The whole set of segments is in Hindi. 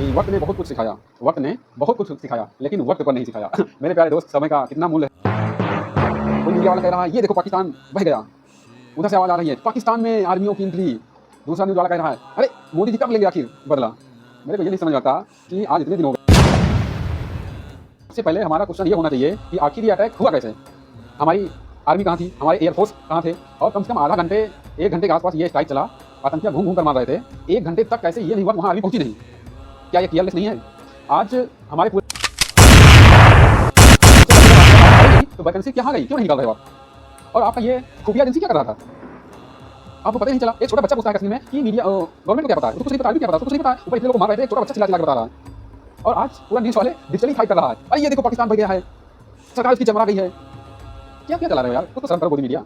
कि वक्त ने बहुत कुछ सिखाया, वक्त ने बहुत कुछ सिखाया, लेकिन वक्त पर नहीं सिखाया। मेरे प्यारे दोस्त, समय का कितना मूल्य है। कोई मीडिया वाला कह रहा है ये देखो पाकिस्तान बह गया, उधर से आवाज़ आ रही है पाकिस्तान में आर्मियों की एंट्री। दूसरा न्यूज़ वाला कह रहा है अरे मोदी जी कब लेंगे आखिर बदला। मेरे को ये नहीं समझ आता कि आज इतने दिन हो गए। सबसे पहले हमारा क्वेश्चन ये होना चाहिए कि आखिर ये अटैक हुआ कैसे, हमारी आर्मी कहाँ थी, हमारे एयरफोर्स कहाँ थे, और कम से कम आधा घंटे 1 घंटे के आसपास ये स्ट्राइक चला, आतंकियां घूम घूम कर मार रहे थे। 1 घंटे तक कैसे ये नहीं हुआ वहाँ आर्मी पहुंची नहीं। क्या ये केयरलेस नहीं है? आज हमारे पूरे तो वैकेंसी कहाँ गई, क्यों नहीं निकाल रहे हो आप? और आपका ये खुफिया एजेंसी क्या कर रहा था, आपको पता ही नहीं चला। एक छोटा बच्चा पूछता है कश्मीर में कि मीडिया गवर्नमेंट को क्या पता है, उसको कुछ नहीं पता, आर्मी क्या पता, उसको कुछ नहीं पता। ऊपर इतने लोग मार रहे थे, एक छोटा बच्चा चिल्ला चिल्ला के बता रहा है। और आज पूरा न्यूज़ वाले डिजिटली फाइट कर रहा है, अरे ये देखो पाकिस्तान बह गया है, सरकार उसकी चमरा गई है। क्या क्या चला रहे हो यार, कुछ तो शर्म करो मोदी मीडिया।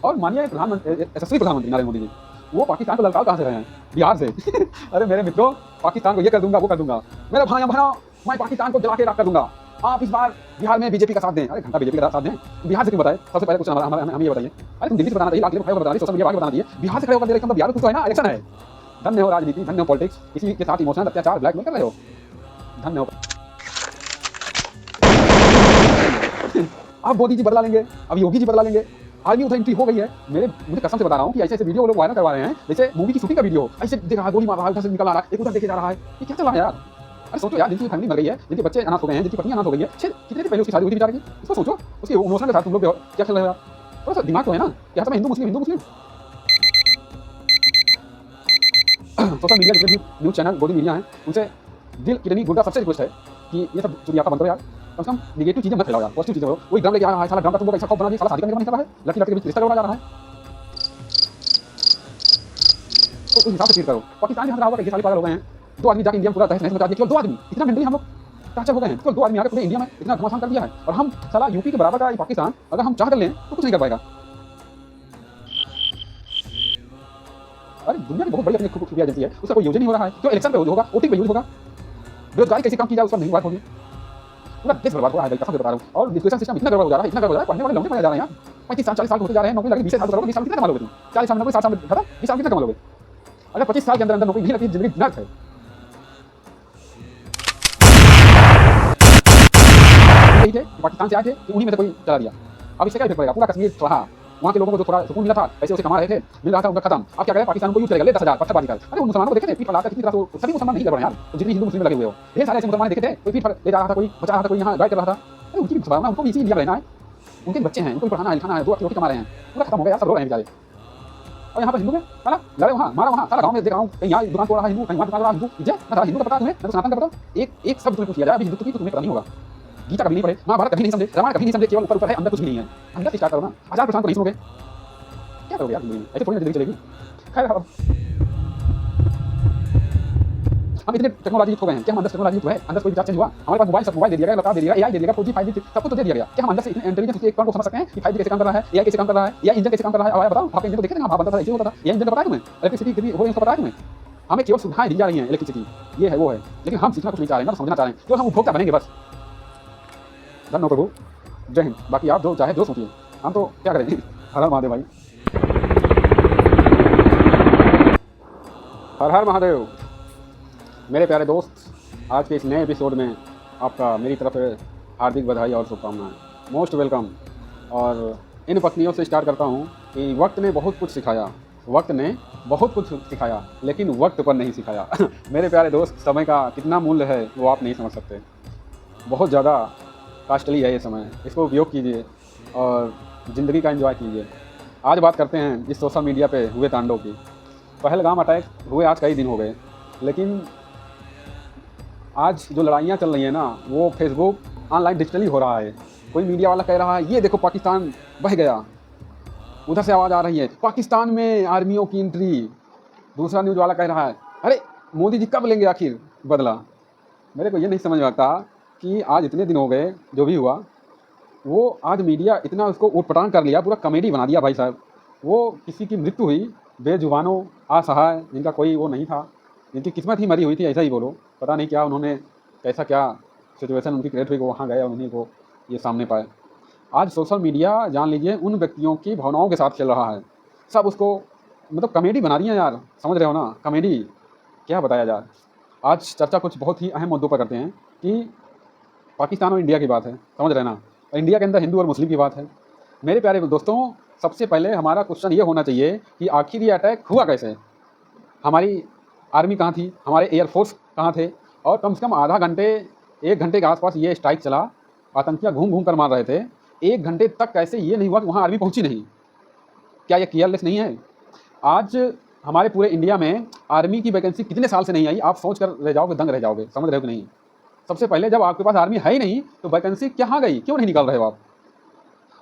और मानिए प्रधानमंत्री, यशस्वी प्रधानमंत्री नरेंद्र मोदी जी, वो पाकिस्तान को ललकार कहाँ से रहे हैं? बिहार से। अरे मेरे मित्रों, पाकिस्तान को ये कर दूंगा वो कर दूंगा, मेरे भाइयों बहनों, मैं पाकिस्तान को जला के राख कर दूंगा। आप इस बार बिहार में बीजेपी का साथ दें। अरे घंटा बीजेपी का साथ दें, बिहार से क्यों बताए? सबसे पहले कुछ हम ये बताइए। अरे तुम दिल्ली से बताना चाहिए, लाख लोग बता रही, सोशल मीडिया बता दिए, बिहार से खड़े होकर इलेक्शन, बिहार में कुछ तो है ना, इलेक्शन है। धन्य हो राजनीति, धन्य हो पॉलिटिक्स, इसी के साथ इमोशनल अत्याचार ब्लैकमेल कर रहे हो। धन्य हो। अब मोदी जी बदला लेंगे, अब योगी जी बदला लेंगे, आर्मी उधर एंट्री हो गई है। मुझे कसम से बता रहा हूँ कि ऐसे ऐसे वीडियो लोग वायरल करवा रहे हैं जैसे मूवी की शूटिंग का वीडियो। ऐसे देख रहा है, गोली मार रहा है, उधर से निकल आ रहा है, एक उधर देखे जा रहा है, ये क्या चल रहा है यार? अरे सोचो यार, जिनकी फैमिली मर गई है, जिनके बच्चे अनाथ हो गए हैं, जिनकी पत्नी अनाथ हो गई है, कितने दिन पहले उसकी शादी हुई थी बेचारे की, इसको सोचो, उसकी इमोशनल के साथ तुम लोग क्या चल रहे हो यार? थोड़ा सा दिमाग तो है ना कि हर समय हिंदू मुस्लिम हिंदू मुस्लिम। सोशल मीडिया जितने भी न्यूज़ चैनल गोदी मीडिया हैं, उनसे दिल किडनी गुर्दा सबसे रिक्वेस्ट है कि ये सब चुरियापा बंद करो यार। कम से कम निगेटिव चीजें मत फैलाओ यार, पॉजिटिव चीजें करो। वही ड्रम लेके आया है, साला ड्रम का तुम लोग ऐसा खौफ बना दिया, साला शादी करने का नहीं कर रहा है, लड़की लड़के के बीच रिश्ता जोड़ा जा रहा है, तो उस हिसाब से ट्रीट करो। पाकिस्तान में होगा कि ये साले पागल हो गए हैं, 2 आदमी जाके इंडिया में पूरा तहस नहस मचा दिया, केवल 2 आदमी, इतना मेंटली हम लोग टॉर्चर हो गए हैं, केवल 2 आदमी आके पूरे इंडिया में इतना घमासान कर दिया है। और हम साला यूपी के बराबर का पाकिस्तान अगर हम चाह कर लें तो कुछ नहीं कर पाएगा। अरे दुनिया की बहुत बड़ी अपनी खुफिया एजेंसी है, उसका कोई यूज नहीं हो रहा है, जो इलेक्शन पे यूज होगा, वोटिंग पे यूज होगा, बेरोजगारी कैसे कम की जाए उस पर नहीं बात होगी। पूरा देश बर्बाद हो रहा है, कसम से बता रहा हूँ। और एजुकेशन सिस्टम इतना गड़बड़ हो जा रहा है, इतना गड़बड़ हो रहा है, पढ़ने वाले लौंडे पढ़े जा रहे हैं यार। 35 साल 40 साल होते जा रहे हैं, नौकरी लगी 20 साल करोगे, 20 साल कितना कमा लोगे तुम? 40 साल नौकरी, 60 साल खत्म, 20 साल कितना कमा लोगे? अगर 25 साल के अंदर अंदर नौकरी नहीं लगती, जिंदगी नर्क है। पाकिस्तान से आए थे कि उन्हीं में से कोई चला दिया, अब इससे क्या इफेक्ट पड़ेगा? पूरा कश्मीर स्वाहा, वहाँ के लोगों को जो थोड़ा सुकून मिला था, पैसे उसे कमा रहे थे, मिल रहा था, उनका खत्म। अब क्या करें, पाकिस्तान को यूज करेगा, ले 10,000 पत्थरबाजी कर। अरे उन मुसलमानों को देखे थे पीठ फैलाकर कितनी तरह से, सभी मुसलमान नहीं कर रहे हैं यार, तो जितने हिंदू मुस्लिम लगे हुए हो, ढेर सारे ऐसे मुसलमान देखे थे, कोई पीठ ले जा रहा था, कोई बचा रहा था, कोई यहाँ गाइड कर रहा था। अरे उनकी भावना, उनको भी इसी इंडिया में रहना है, उनके बच्चे हैं, उनको पढ़ाना है लिखाना है, 2 रोटी कमा रहे हैं, पूरा खत्म हो गया यार, सब रो रहे हैं बेचारे। और यहाँ पर हिंदू में साला लड़े वहाँ मारा वहाँ, सारा गाँव में देख रहा हूँ, कहीं यहाँ दुकान तोड़ रहा है हिंदू, कहीं वहाँ दुकान तोड़ रहा है हिंदू। ना हिंदू का पता तुम्हें, ना सनातन का पता, एक शब्द तुम्हें पूछ लिया जाए अभी हिंदू की तो तुम्हें पता नहीं होगा। गीता कभी नहीं पढ़े, महाभारत कभी नहीं समझे, रामायण कभी नहीं समझे, केवल ऊपर ऊपर है, अंदर कुछ भी नहीं है। अंदर से स्टार्ट करो ना, आजाद प्रशांत को नहीं सुनोगे, क्या करोगे यार जिंदगी में? ऐसे थोड़ी ना जिंदगी चलेगी। खैर हम इतने टेक्नोलॉजी हो गए हैं कि हम अंदर टेक्नोलॉजी तो है, अंदर कोई विचार चेंज हुआ, हमारे पास मोबाइल सब मोबाइल दे दिया गया, लैपटॉप दे दिया गया, एआई दे दिया गया, 4G 5G सब कुछ तो दे दिया गया। क्या हम अंदर से इतने इंटेलिजेंस के एक कण को समझ सकते हैं कि 5G कैसे काम कर रहा है, एआई कैसे काम कर रहा है, या इंजन कैसे काम कर रहा है? आया बताओ, आपके इंजन को देखे थे ना, बनता था, ऐसे होता था, ये इंजन का पता है तुम्हें? इलेक्ट्रिसिटी कितनी हो रही है, पता है तुम्हें? हमें केवल सुविधाएं दी जा रही हैं, इलेक्ट्रिसिटी ये है वो है, लेकिन हम सीखना कुछ नहीं चाह रहे हैं, ना समझना चाह रहे हैं, केवल हम उपभोक्ता बनेंगे बस। धन्य प्रभु, जय हिंद। बाकी आप जो चाहे जो सोचिए, हम तो क्या करेंगे। हर हर महादेव भाई, हर हर महादेव। मेरे प्यारे दोस्त, आज के इस नए एपिसोड में आपका मेरी तरफ से हार्दिक बधाई और शुभकामनाएं, मोस्ट वेलकम। और इन पत्नियों से स्टार्ट करता हूं कि वक्त ने बहुत कुछ सिखाया, वक्त ने बहुत कुछ सिखाया, लेकिन वक्त पर नहीं सिखाया। मेरे प्यारे दोस्त, समय का कितना मूल्य है वो आप नहीं समझ सकते। बहुत ज़्यादा कास्टली है ये समय, इसको उपयोग कीजिए और ज़िंदगी का एंजॉय कीजिए। आज बात करते हैं इस सोशल मीडिया पे हुए तांडव की। पहलगाम अटैक हुए आज कई दिन हो गए, लेकिन आज जो लड़ाइयाँ चल रही हैं ना, वो फेसबुक ऑनलाइन डिजिटली हो रहा है। कोई मीडिया वाला कह रहा है ये देखो पाकिस्तान बह गया, उधर से आवाज़ आ रही है पाकिस्तान में आर्मियों की एंट्री। दूसरा न्यूज़ वाला कह रहा है अरे मोदी जी कब लेंगे आखिर बदला। मेरे को ये नहीं समझ में आता कि आज इतने दिन हो गए जो भी हुआ, वो आज मीडिया इतना उसको ऊटपटांग कर लिया, पूरा कॉमेडी बना दिया भाई साहब। वो किसी की मृत्यु हुई, बेजुबानों असहाय, जिनका कोई वो नहीं था, जिनकी किस्मत ही मरी हुई थी, ऐसा ही बोलो, पता नहीं क्या उन्होंने कैसा क्या सिचुएशन उनकी क्रिएट हुई, वो वहाँ गए और उन्हीं को ये सामने पाए। आज सोशल मीडिया जान लीजिए उन व्यक्तियों की भावनाओं के साथ खेल रहा है, सब उसको मतलब कॉमेडी बना रही है यार, समझ रहे हो ना, कॉमेडी। क्या बताया जाए। आज चर्चा कुछ बहुत ही अहम मुद्दों पर करते हैं कि पाकिस्तान और इंडिया की बात है, समझ रहे ना? और इंडिया के अंदर हिंदू और मुस्लिम की बात है। मेरे प्यारे दोस्तों, सबसे पहले हमारा क्वेश्चन ये होना चाहिए कि आखिर ये अटैक हुआ कैसे? हमारी आर्मी कहाँ थी? हमारे एयरफोर्स कहाँ थे? और कम से कम आधा घंटे, 1 घंटे के आसपास ये स्ट्राइक चला, आतंकियाँ घूम-घूम कर मार रहे थे। 1 घंटे तक कैसे ये नहीं हुआ कि वहाँ आर्मी पहुँची नहीं? क्या ये केयरलेस नहीं है? आज हमारे पूरे इंडिया में आर्मी की वैकेंसी कितने साल से नहीं आई, आप सोच कर रह जाओगे, दंग रह जाओगे, समझ रहे हो कि नहीं? सबसे पहले जब आपके पास आर्मी है ही नहीं, तो वैकेंसी कहाँ गई? क्यों नहीं निकाल रहे हो आप?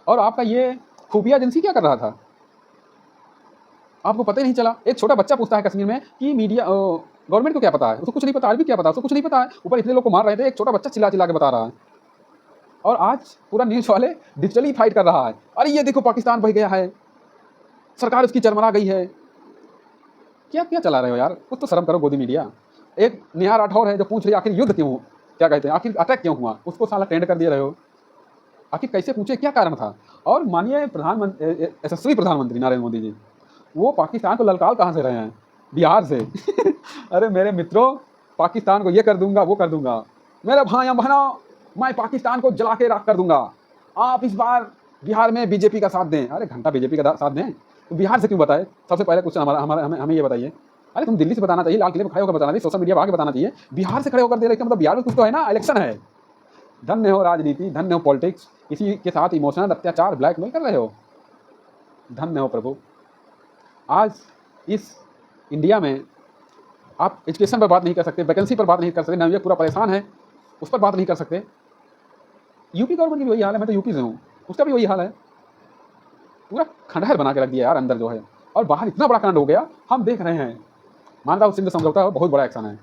और आपका ये खुफिया एजेंसी क्या कर रहा था? आपको पता ही नहीं चला। एक छोटा बच्चा पूछता है कश्मीर में कि मीडिया गवर्नमेंट को क्या पता है? उसको कुछ नहीं पता, आर्मी क्या पता, उसको कुछ नहीं पता है। ऊपर इतने लोग को मार रहे थे, एक छोटा बच्चा चिल्ला-चिल्ला के बता रहा है। और आज पूरा न्यूज़ वाले डिजिटली फाइट कर रहा है। अरे ये देखो पाकिस्तान बह गया है, सरकार उसकी चरमरा गई है। क्या क्या चला रहे हो यार? कुछ तो शर्म करो गोदी मीडिया। एक नेहा राठौर है जो पूछ रही है आखिर युद्ध क्यों, क्या कहते हैं, आखिर अटैक क्यों हुआ? उसको साला ट्रेंड कर दे रहे हो। आखिर कैसे पूछे, क्या कारण था? और माननीय यशस्वी प्रधानमंत्री नरेंद्र मोदी जी, वो पाकिस्तान को ललकार कहाँ से रहे हैं? बिहार से। अरे मेरे मित्रों, पाकिस्तान को ये कर दूंगा, वो कर दूंगा। मेरे भाइयों बहनों, मैं पाकिस्तान को जला के राख कर दूंगा। आप इस बार बिहार में बीजेपी का साथ दें। अरे घंटा बीजेपी का साथ दें तो बिहार से क्यों बताए? सबसे पहले क्वेश्चन हमारा हमें ये बताइए। अरे तुम दिल्ली से बताना चाहिए, लाल किले में खड़े होकर बताना चाहिए, सोशल मीडिया पर आके बताना चाहिए। बिहार से खड़े होकर दे रहे, मतलब बिहार में कुछ तो है ना, इलेक्शन है। धन्य हो राजनीति, धन्य हो पॉलिटिक्स, किसी के साथ इमोशनल अत्याचार, ब्लैकमेल कर रहे हो। धन्य हो प्रभु। आज इस इंडिया में आप एजुकेशन पर बात नहीं कर सकते, वैकेंसी पर बात नहीं कर सकते, नवयुवक पूरा परेशान है, उस पर बात नहीं कर सकते। यूपी गवर्नमेंट की भी वही हाल है, मैं तो यूपी से हूँ, उसका भी वही हाल है। पूरा खंडहर बना के रख दिया यार अंदर जो है, और बाहर इतना बड़ा कांड हो गया, हम देख रहे हैं। मानता हूँ सिंध समझौता बहुत बड़ा एक्शन है,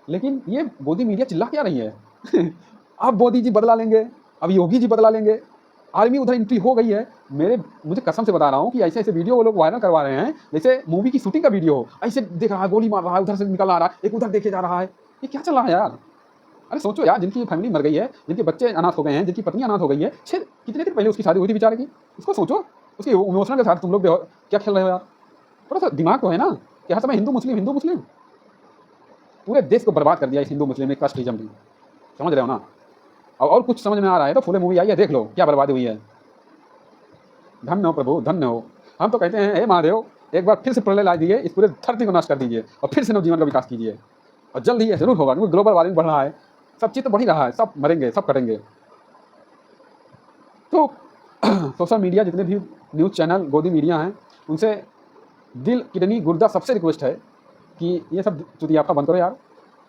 लेकिन ये मोदी मीडिया चिल्ला क्या रही है? अब मोदी जी बदला लेंगे, अब योगी जी बदला लेंगे, आर्मी उधर एंट्री हो गई है। मुझे कसम से बता रहा हूँ कि ऐसे ऐसे वीडियो वो लोग वायरल करवा रहे हैं जैसे मूवी की शूटिंग का वीडियो हो। ऐसे देख रहा है, गोली मार रहा है, उधर से निकल आ रहा है, एक उधर देखे जा रहा है। ये क्या चल रहा है यार? अरे सोचो यार, जिनकी फैमिली मर गई है, जिनके बच्चे अनाथ हो गए हैं, जिनकी पत्नी अनाथ हो गई है, कितने दिन पहले उसकी शादी हुई थी बेचारे की, उसको सोचो। उसके इमोशनल के साथ तुम लोग क्या खेल रहे हो यार? थोड़ा सा दिमाग तो है ना कि हर समय हिंदू मुस्लिम पूरे देश को बर्बाद कर दिया इस हिंदू मुस्लिम ने, कास्टिज्म की। समझ रहे हो ना? और कुछ समझ में आ रहा है तो फुले मूवी आई है, देख लो क्या बर्बादी हुई है। धन्य हो प्रभु, धन्य हो। हम तो कहते हैं हे महादेव, एक बार फिर से प्रलय ला दीजिए, इस पूरे धरती को नाश कर दीजिए और फिर से नवजीवन का विकास कीजिए। और जल्द ही ये जरूर होगा, क्योंकि ग्लोबल वार्मिंग बढ़ रहा है, सब चीज़ तो बढ़ ही रहा है, सब मरेंगे, सब कटेंगे। तो सोशल मीडिया जितने भी न्यूज़ चैनल गोदी मीडिया हैं, उनसे दिल, किडनी, गुर्दा सबसे रिक्वेस्ट है कि ये सब चुतियापा बंद करो यार।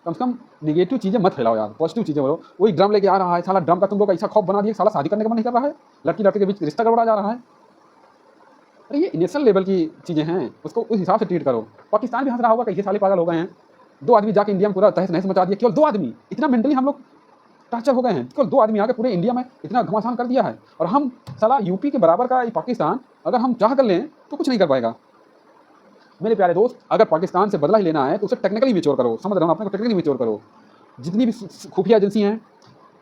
कम से कम नेगेटिव चीज़ें मत फैलाओ यार, पॉजिटिव चीज़ें बोलो। वही ड्रम लेके आ रहा है, साला ड्रम का तुम लोग ऐसा खौफ बना दिया, साला शादी करने का मन नहीं कर रहा है, लड़की लड़के के बीच रिश्ता गड़बड़ा जा रहा है। अरे ये नेशनल लेवल की चीज़ें हैं, उसको उस हिसाब से ट्रीट करो। पाकिस्तान भी हंस रहा होगा, कैसे साले पागल हो गए हैं, 2 आदमी जाके इंडिया में पूरा तहस नहस मचा दिया। केवल 2 आदमी, इतना मेंटली हम लोग टॉर्चर हो गए हैं। केवल 2 आदमी आके पूरे इंडिया में इतना घमासान कर दिया है, और हम साला यूपी के बराबर का पाकिस्तान अगर हम चाह कर लें तो कुछ नहीं कर पाएगा। मेरे प्यारे दोस्त, अगर पाकिस्तान से बदला ही लेना है तो उसे टेक्निकली मैच्योर करो, समझ रहे हो, अपने को टेक्निकली मैच्योर करो। जितनी भी खुफिया एजेंसी हैं,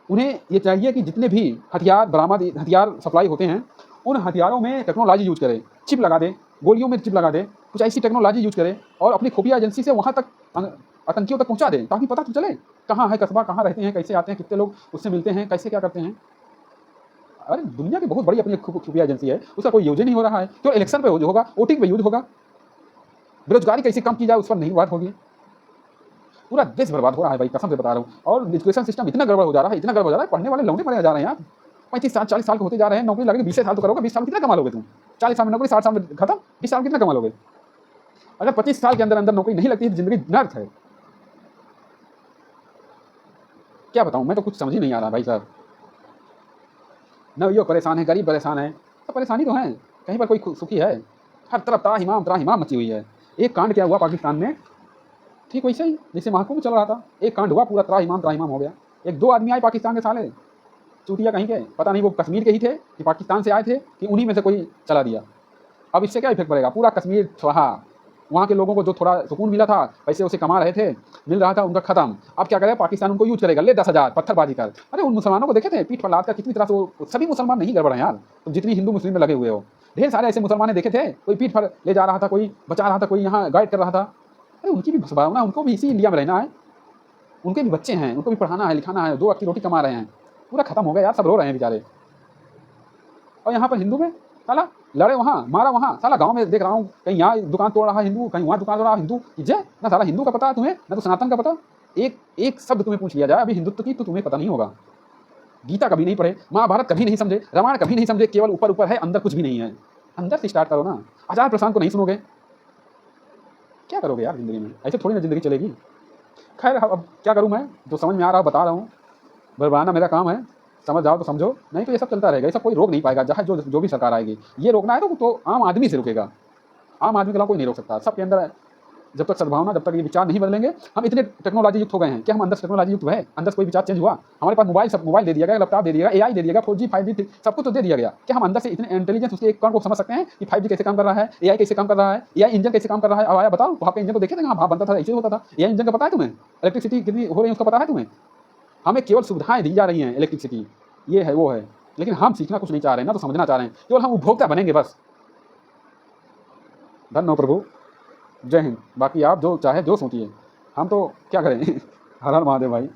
उन्हें ये चाहिए कि जितने भी हथियार बरामद, हथियार सप्लाई होते हैं, उन हथियारों में टेक्नोलॉजी यूज करें, चिप लगा दे, गोलियों में चिप लगा दे, कुछ ऐसी टेक्नोलॉजी यूज करें और अपनी खुफिया एजेंसी से वहाँ तक आतंकियों तक पहुँचा दें, ताकि पता तो चले कहाँ है कस्बा, कहाँ रहते हैं, कैसे आते हैं, कितने लोग उससे मिलते हैं, कैसे क्या करते हैं। अरे दुनिया की बहुत बड़ी अपनी खुफिया एजेंसी है, उसका कोई यूज ही नहीं हो रहा है। तो इलेक्शन पे यूज होगा, वोटिंग पे यूज होगा, बेरोजगारी कैसे कम की जाए उस पर नहीं बात होगी। पूरा देश बर्बाद हो रहा है भाई, कसम से बता रहा हूँ। और एजुकेशन सिस्टम इतना गड़बड़ हो जा रहा है, इतना गड़बड़ हो जा रहा है, पढ़ने वाले लौंडे पड़े जा रहे हैं यार। 35 साल 40 साल के होते जा रहे हैं, नौकरी लगेगी 20 साल तो करोगे, 20 साल में कितना कमा लोगे तुम? 40 साल में नौकरी, 60 साल में खत्म, 20 साल में कितना कमा लोगे? अगर 25 साल के अंदर अंदर नौकरी नहीं लगती है तो जिंदगी नर्क है। क्या बताऊँ, मैं तो कुछ समझ ही नहीं आ रहा भाई साहब। नवयुवक परेशान है, गरीब परेशान है, सब परेशानी तो है, कहीं पर कोई सुखी है? हर तरफ त्राहिमाम मची हुई है। एक कांड क्या हुआ पाकिस्तान में, ठीक वैसे ही जैसे महाकुंभ चल रहा था, एक कांड हुआ, पूरा त्राहिमाम हो गया। 1-2 आदमी आए पाकिस्तान के साले चूतिया कहीं के, पता नहीं वो कश्मीर के ही थे कि पाकिस्तान से आए थे कि उन्हीं में से कोई चला दिया। अब इससे क्या इफेक्ट पड़ेगा? पूरा कश्मीर स्वाहा, वहाँ के लोगों को जो थोड़ा सुकून मिला था, पैसे उसे कमा रहे थे, मिल रहा था, उनका खत्म। अब क्या करेगा पाकिस्तान? उनको यूज करेगा, ले 10,000 पत्थरबाजी कर। अरे उन मुसलमानों को देखे थे पीठ पर लाद कर कितनी तरह से, सभी मुसलमान नहीं गड़बड़ हैं यार, तुम जितनी हिंदू मुस्लिम में लगे हुए हो, ढेर सारे ऐसे मुसलमान देखे थे, कोई पीठ पर ले जा रहा था, कोई बचा रहा था, कोई यहाँ गाइड कर रहा था। अरे उनकी भी भावना, उनको भी इसी इंडिया में रहना है, उनके भी बच्चे हैं, उनको भी पढ़ाना है, लिखाना है, 2 वक़्त की रोटी कमा रहे हैं। पूरा खत्म हो गया यार, सब रो रहे हैं बेचारे। और यहाँ पर हिंदू में साला लड़े वहाँ, मारा वहाँ, साला गाँव में देख रहा हूँ, कहीं यहाँ दुकान तोड़ रहा है हिंदू, कहीं वहाँ दुकान तोड़ रहा है हिंदू। जय ना साला हिंदू का पता है तुम्हें, ना तो सनातन का पता। एक शब्द तुम्हें पूछ लिया जाए अभी हिंदुत्व की तो तुम्हें पता नहीं होगा। गीता कभी नहीं पढ़े, महाभारत कभी नहीं समझे, रामायण कभी नहीं समझे, केवल ऊपर ऊपर है, अंदर कुछ भी नहीं है। अंदर से स्टार्ट करो ना। आचार्य प्रशांत को नहीं सुनोगे, क्या करोगे यार ज़िंदगी में? ऐसे थोड़ी ना ज़िंदगी चलेगी। खैर अब क्या करूँ मैं, जो समझ में आ रहा है बता रहा हूँ। बड़बड़ाना मेरा काम है, समझ जाओ तो समझो, नहीं तो ये सब चलता रहेगा। ये सब कोई रोक नहीं पाएगा, चाहे जो भी सरकार आएगी। ये रोकना है तो आम आदमी से रुकेगा। आम आदमी के अलावा कोई नहीं रोक सकता। सबके अंदर जब तक सद्भावना, जब तक ये विचार नहीं बदलेंगे, हम इतने टेक्नोलॉजी युक्त हो गए हैं कि हम अंदर से टेक्नोलॉजी युक्त है, अंदर से कोई विचार चेंज हुआ? हमारे पास मोबाइल दे दिया गया, लैपटॉप दे दिया गया, एआई दे दिया गया, 4G 5G सब कुछ तो दे दिया गया। क्या हम अंदर से इतने इंटेलिजेंस उसके एक कण को समझ सकते हैं कि 5G कैसे काम कर रहा है, एआई कैसे काम कर रहा है, एआई इंजन कैसे काम कर रहा है? अब आया बताओ, वहाँ पे इंजन को देखे थे, हाँ बनता था, ऐसे होता था। एआई इंजन का पता है तुम्हें? इलेक्ट्रिसिटी कितनी हो रही है उसका पता है तुम्हें? हमें केवल सुविधाएं दी जा रही हैं, इलेक्ट्रिसिटी ये है वो है, लेकिन हम सीखना कुछ नहीं चाह रहे हैं, ना तो समझना चाह रहे हैं, केवल हम उपभोक्ता बनेंगे बस। धन्य हो प्रभु, जय हिंद। बाकी आप जो चाहे जो सोचिए, हम तो क्या करें। हर हर महादेव भाई।